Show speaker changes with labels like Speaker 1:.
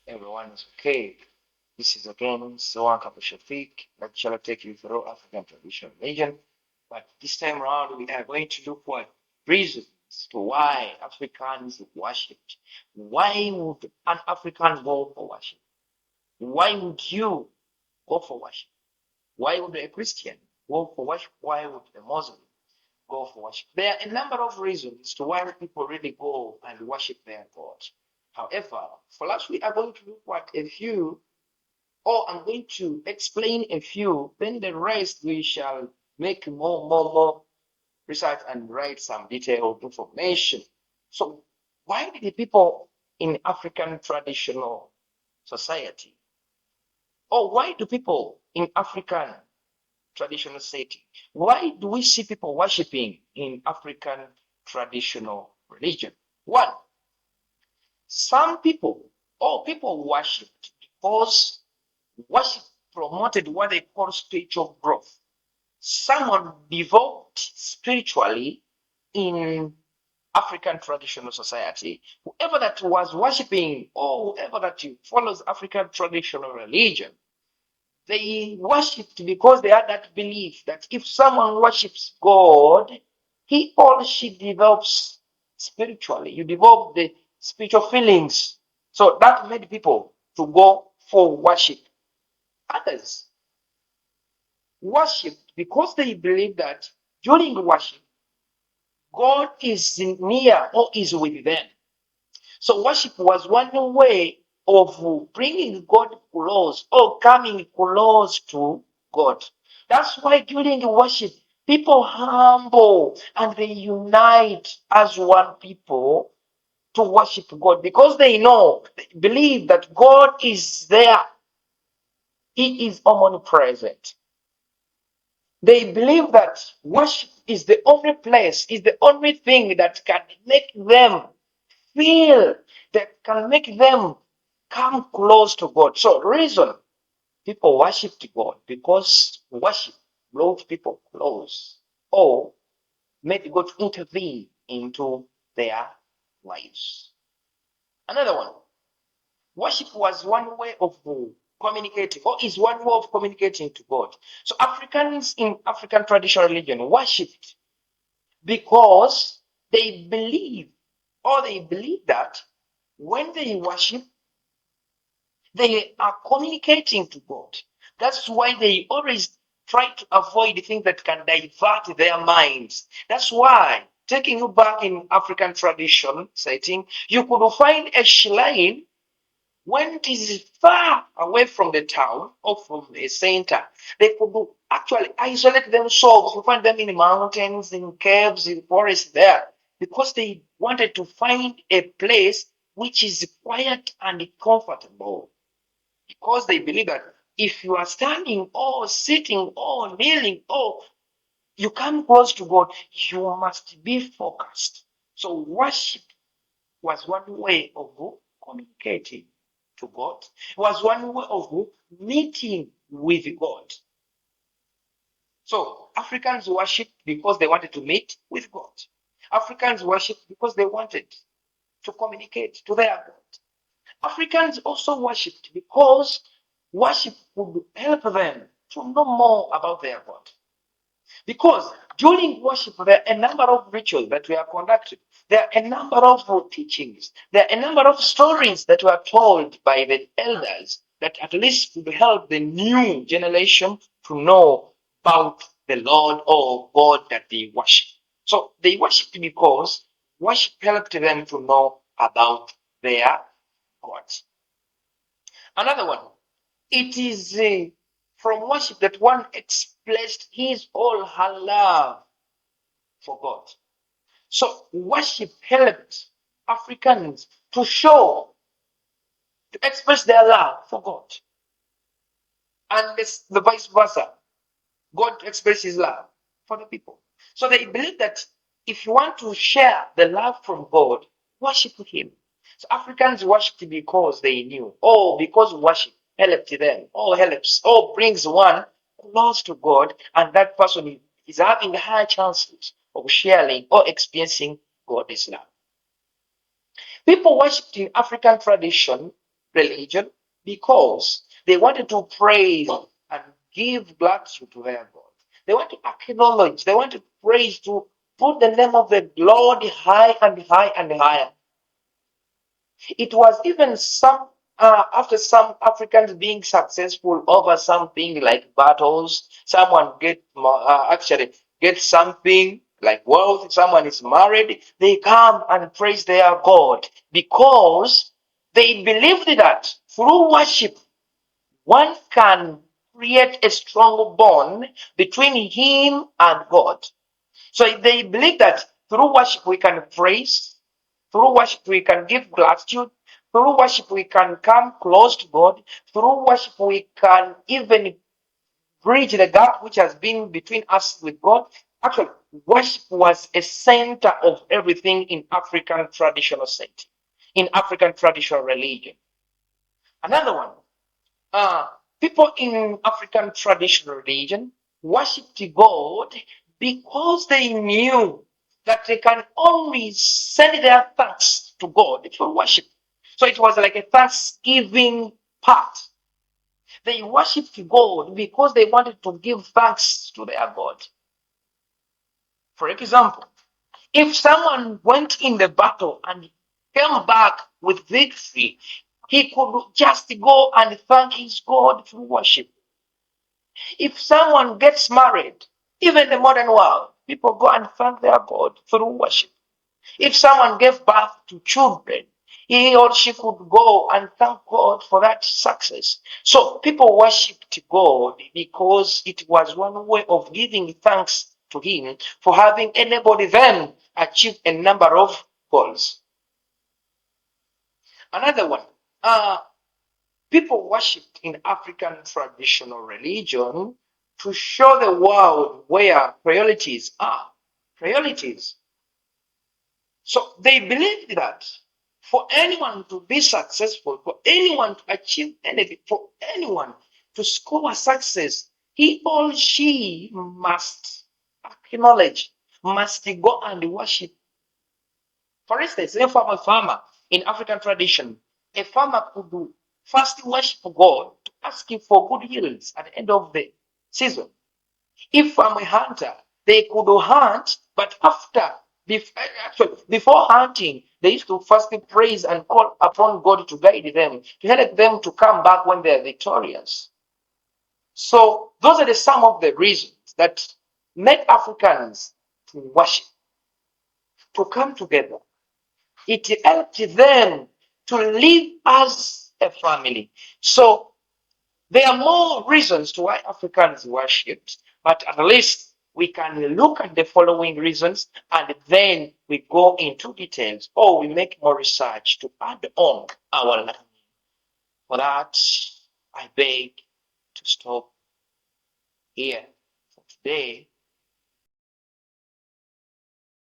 Speaker 1: Everyone's okay. This is again Sawaka Shafiq, lecturer take you through African traditional religion. But this time around, we are going to look at reasons to why Africans worshipped. Why would an African go for worship? Why would you go for worship? Why would a Christian go for worship? Why would a Muslim go for worship? There are a number of reasons to why people really go and worship their God. However, for us, we are going to look at a few, or I'm going to explain a few, then the rest we shall make more research and write some detailed information. So, why did the people in African traditional society, or why do people in African traditional setting, why do we see people worshiping in African traditional religion? One, some people, or people worshipped because worship promoted what they call spiritual growth. Someone developed spiritually in African traditional society. Whoever that was worshiping or whoever that follows African traditional religion, they worshipped because they had that belief that if someone worships God, he or she develops spiritually. You develop the spiritual feelings. So that made people to go for worship. Others worshipped because they believe that during worship, God is near or is with them. So worship was one way of bringing God close or coming close to God. That's why during worship, people humble and they unite as one people to worship God because they know, they believe that God is there. He is omnipresent. They believe that worship is the only place, is the only thing that can make them feel, that can make them come close to God. So, reason people worshiped God because worship brought people close or made God intervene into their lives. Another one, worship was one way of communicating, or is one way of communicating to God. So Africans in African traditional religion worshipped because they believe that when they worship, they are communicating to God. That's why they always try to avoid things that can divert their minds. That's why, taking you back in African tradition setting, you could find a shrine when it is far away from the town or from a center. They could actually isolate themselves. You find them in mountains, in caves, in forests there, because they wanted to find a place which is quiet and comfortable. Because they believe that if you are standing or sitting or kneeling or you come close to God, you must be focused. So worship was one way of communicating to God. It was one way of meeting with God. So Africans worship because they wanted to meet with God. Africans worship because they wanted to communicate to their God. Africans also worshipped because worship would help them to know more about their God. Because during worship, there are a number of rituals that were conducted. There are a number of teachings. There are a number of stories that were told by the elders that at least would help the new generation to know about the Lord or God that they worship. So they worshipped because worship helped them to know about their gods. Another one, it is from worship that one expressed his or her love for God. So worship helped Africans to show, to express their love for God. And this, the vice versa. God expresses his love for the people. So they believe that if you want to share the love from God, worship him. So Africans worshipped because they knew, or because worship helped them, or helps, or brings one close to God, and that person is having higher chances of sharing or experiencing God's love. People worshipped in African tradition religion because they wanted to praise and give gratitude to their God. They want to acknowledge, they want to praise, to put the name of the Lord high and high and higher. It was even some after some Africans being successful over something like battles, someone actually get something like wealth, someone is married, they come and praise their God because they believed that through worship one can create a strong bond between him and God. So they believe that through worship we can praise, through worship we can give gratitude, through worship we can come close to God, through worship we can even bridge the gap which has been between us with God. Actually, worship was a center of everything in African traditional setting, in African traditional religion. Another one, uh, people in African traditional religion worshipped God because they knew that they can only send their thanks to God through worship. So it was like a thanksgiving part. They worshipped God because they wanted to give thanks to their God. For example, if someone went in the battle and came back with victory, he could just go and thank his God through worship. If someone gets married, even in the modern world, people go and thank their God through worship. If someone gave birth to children, he or she could go and thank God for that success. So people worshipped God because it was one way of giving thanks to Him for having enabled them achieve a number of goals. Another one, people worshipped in African traditional religion to show the world where priorities are. Priorities. So they believed that for anyone to be successful, for anyone to achieve anything, for anyone to score success, he or she must acknowledge, must go and worship. For instance, if I'm a farmer in African tradition, a farmer could do first worship God to ask him for good yields at the end of the season. If I'm a hunter, they could hunt, but actually, before hunting, they used to first praise and call upon God to guide them, to help them to come back when they are victorious. So those are some of the reasons that made Africans to worship, to come together. It helped them to live as a family. So there are more reasons to why Africans worshipped, but at least we can look at the following reasons and then we go into details or we make more research to add on our learning. For that, I beg to stop here for today.